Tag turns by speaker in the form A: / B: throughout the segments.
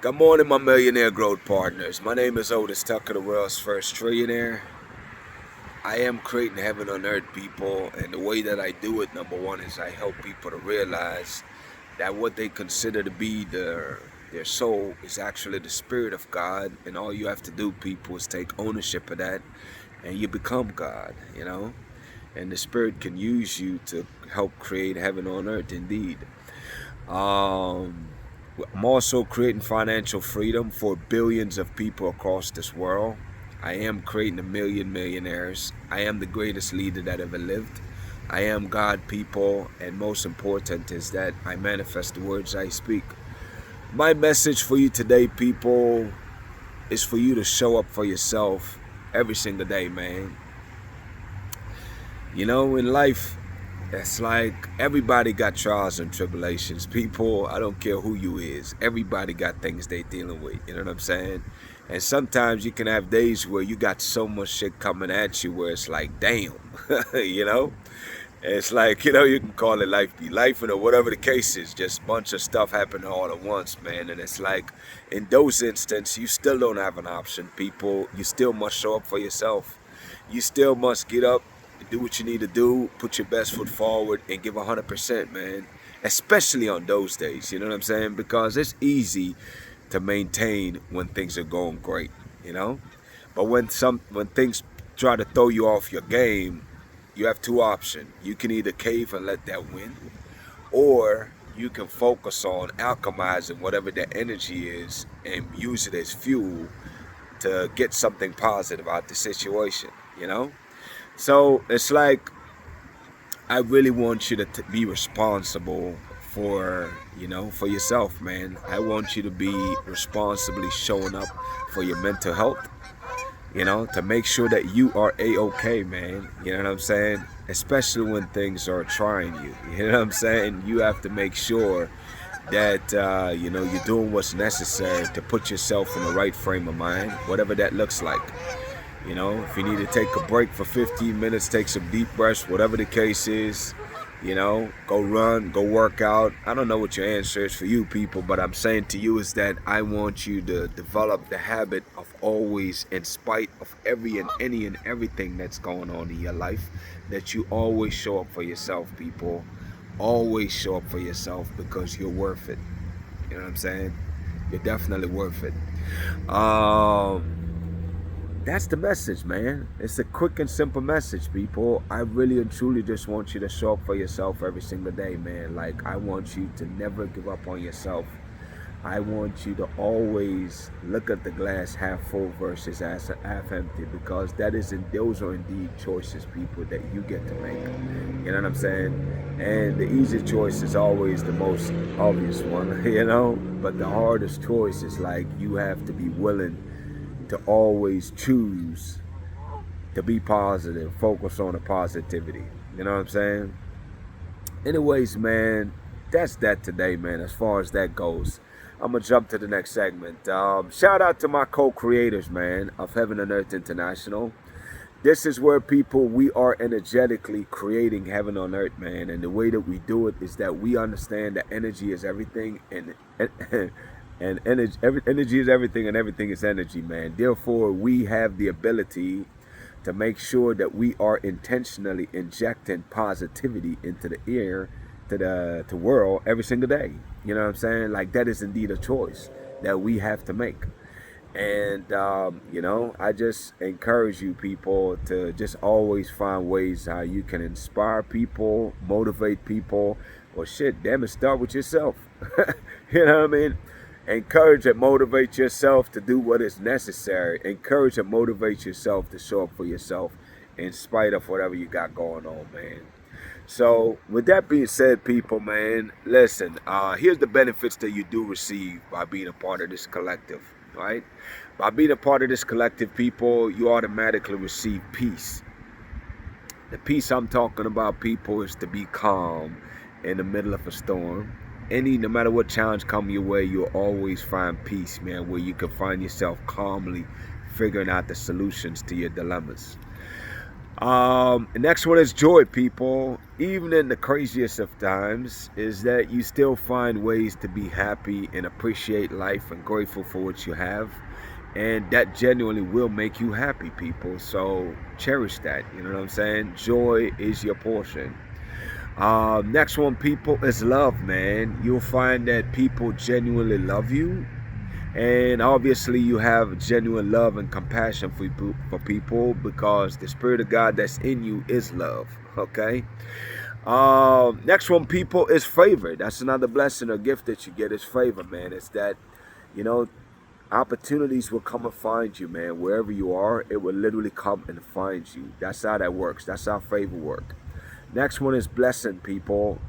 A: Good morning, my millionaire growth partners. My name is Otis Tucker, the world's first trillionaire. I am creating heaven on earth, people, and the way that I do it, number one, is I help people to realize that what they consider to be their soul is actually the spirit of God, and all you have to do, people, is take ownership of that, and you become God. And the spirit can use you to help create heaven on earth, indeed. Um, I'm also creating financial freedom for billions of people across this world. I am creating a million millionaires. I am the greatest leader that ever lived. I am God, people, and most important is that I manifest the words I speak. My message for you today, people, is for you to show up for yourself every single day, man. In life, it's like everybody got trials and tribulations. People, I don't care who you is. Everybody got things they dealing with. You know what I'm saying? And sometimes you can have days where you got so much shit coming at you where it's like, damn, you know? It's like, you can call it life be life or whatever the case is. Just a bunch of stuff happening all at once, man. And it's like, in those instances, you still don't have an option, people. You still must show up for yourself. You still must get up, do what you need to do, put your best foot forward, and give 100%, man. Especially on those days, you know what I'm saying? Because it's easy to maintain when things are going great, you know? But when things try to throw you off your game, you have two options. You can either cave and let that win, or you can focus on alchemizing whatever that energy is and use it as fuel to get something positive out the situation. So it's like I really want you to be responsible for yourself, man. I want you to be responsibly showing up for your mental health, to make sure that you are A-OK, man. You know what I'm saying? Especially when things are trying you. You know what I'm saying? You have to make sure that, you're doing what's necessary to put yourself in the right frame of mind, whatever that looks like. If you need to take a break for 15 minutes, take some deep breaths, whatever the case is, go run, go work out. I don't know what your answer is for you people, but I'm saying to you is that I want you to develop the habit of always, in spite of every and any and everything that's going on in your life, that you always show up for yourself, people. Always show up for yourself because you're worth it. You know what I'm saying? You're definitely worth it. That's the message, man. It's a quick and simple message, people. I really and truly just want you to show up for yourself every single day, man. Like, I want you to never give up on yourself. I want you to always look at the glass half full versus half empty, because those are indeed choices, people, that you get to make. You know what I'm saying? And the easy choice is always the most obvious one, But the hardest choice is like you have to be willing to always choose to be positive, focus on the positivity. You know what I'm saying? Anyways, man, that's that today, man. As far as that goes, I'm gonna jump to the next segment. Shout out to my co-creators, man, of Heaven and Earth International. This is where we are energetically creating heaven on earth, man. And the way that we do it is that we understand that energy is everything, and energy is everything, and everything is energy, man. Therefore, we have the ability to make sure that we are intentionally injecting positivity into the air, to the world every single day. You know what I'm saying? Like, that is indeed a choice that we have to make. And, I just encourage you people to just always find ways how you can inspire people, motivate people, or shit, damn it, start with yourself. You know what I mean? Encourage and motivate yourself to do what is necessary. Encourage and motivate yourself to show up for yourself in spite of whatever you got going on, man. So with that being said, people, man, listen, here's the benefits that you do receive by being a part of this collective, right? By being a part of this collective, people, you automatically receive peace. The peace I'm talking about, people, is to be calm in the middle of a storm. No matter what challenge come your way, you'll always find peace, man, where you can find yourself calmly figuring out the solutions to your dilemmas. The next one is joy, people. Even in the craziest of times, is that you still find ways to be happy and appreciate life and grateful for what you have. And that genuinely will make you happy, people. So cherish that. You know what I'm saying? Joy is your portion. Next one, people, is love, man. You'll find that people genuinely love you, and obviously you have genuine love and compassion for people because the Spirit of God that's in you is love. Okay. Next one, people, is favor. That's another blessing or gift that you get is favor, man. It's that, you know, opportunities will come and find you, man. Wherever you are, it will literally come and find you. That's how that works. That's how favor works. Next one is blessing, people.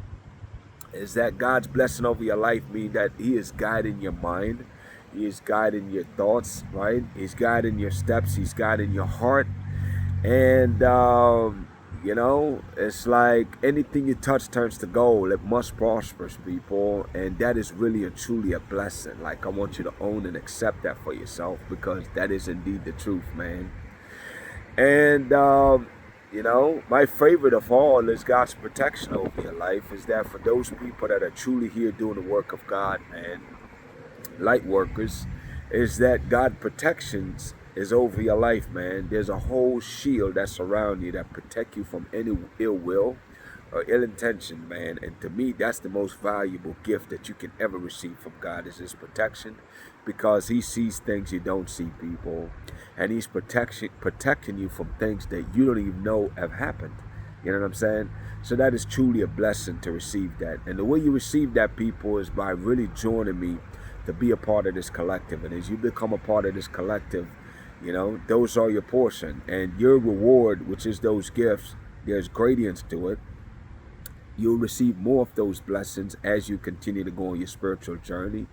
A: Is that God's blessing over your life mean that He is guiding your mind, He is guiding your thoughts, right? He's guiding your steps, He's guiding your heart. And it's like anything you touch turns to gold. It must prosper, people, and that is really and truly a blessing. Like, I want you to own and accept that for yourself, because that is indeed the truth, man. And my favorite of all is God's protection over your life. Is that for those people that are truly here doing the work of God, man, light workers, is that God protections is over your life, man. There's a whole shield that's around you that protect you from any ill will or ill intention, man. And to me, that's the most valuable gift that you can ever receive from God, is His protection, because He sees things you don't see, people, and He's protecting you from things that you don't even know have happened. You know what I'm saying? So that is truly a blessing to receive that. And the way you receive that, people, is by really joining me to be a part of this collective. And as you become a part of this collective, those are your portion. And your reward, which is those gifts, there's gradients to it. You'll receive more of those blessings as you continue to go on your spiritual journey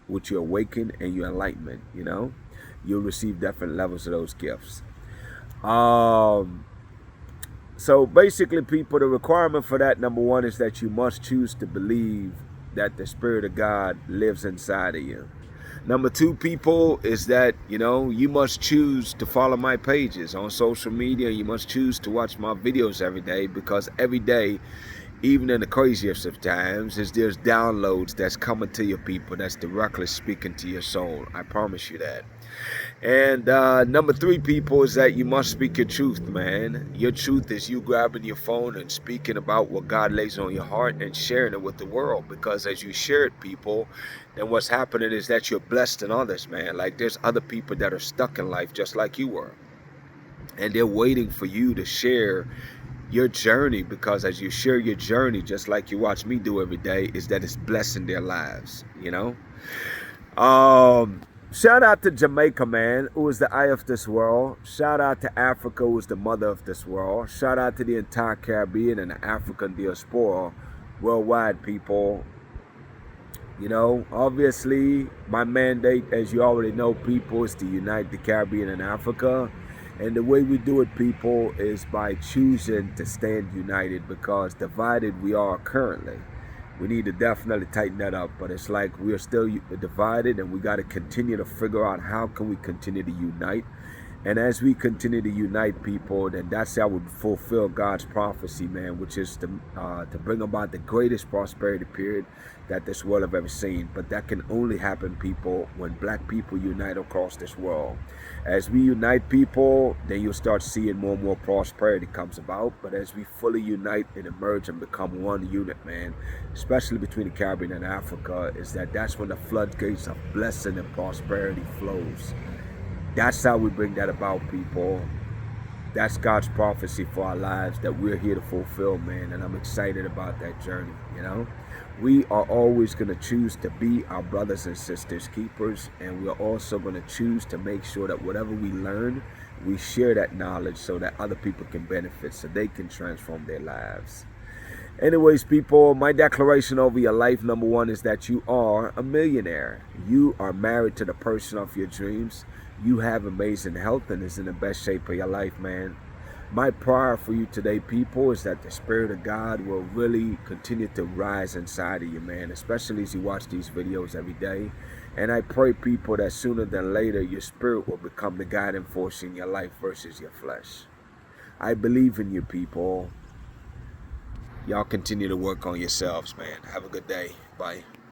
A: with your awakening and your enlightenment. You'll receive different levels of those gifts. So basically, people, the requirement for that, number one, is that you must choose to believe that the Spirit of God lives inside of you. Number two, people, is that, you must choose to follow my pages on social media. You must choose to watch my videos every day, because every day, even in the craziest of times, there's downloads that's coming to your people that's directly speaking to your soul. I promise you that. And number three, people, is that you must speak your truth, man. Your truth is you grabbing your phone and speaking about what God lays on your heart and sharing it with the world. Because as you share it, people, then what's happening is that you're blessed in others, man. Like, there's other people that are stuck in life just like you were, and they're waiting for you to share your journey, because as you share your journey, just like you watch me do every day, is that it's blessing their lives. Shout out to Jamaica, man, who is the eye of this world. Shout out to Africa, who is the mother of this world. Shout out to the entire Caribbean and the African diaspora worldwide, people. Obviously, my mandate, as you already know, people, is to unite the Caribbean and Africa. And the way we do it, people, is by choosing to stand united, because divided we are currently. We need to definitely tighten that up, but it's like we are still divided, and we got to continue to figure out how can we continue to unite. And as we continue to unite, people, then that's how we fulfill God's prophecy, man, which is to bring about the greatest prosperity period that this world have ever seen. But that can only happen, people, when black people unite across this world. As we unite, people, then you'll start seeing more and more prosperity comes about. But as we fully unite and emerge and become one unit, man, especially between the Caribbean and Africa, that's when the floodgates of blessing and prosperity flows. That's how we bring that about, people. That's God's prophecy for our lives that we're here to fulfill, man. And I'm excited about that journey, We are always going to choose to be our brothers and sisters keepers. And we're also going to choose to make sure that whatever we learn, we share that knowledge so that other people can benefit, so they can transform their lives. Anyways, people, my declaration over your life, number one, is that you are a millionaire. You are married to the person of your dreams. You have amazing health and is in the best shape of your life, man. My prayer for you today, people, is that the Spirit of God will really continue to rise inside of you, man, especially as you watch these videos every day. And I pray, people, that sooner than later, your spirit will become the guiding force in your life versus your flesh. I believe in you, people. Y'all continue to work on yourselves, man. Have a good day. Bye.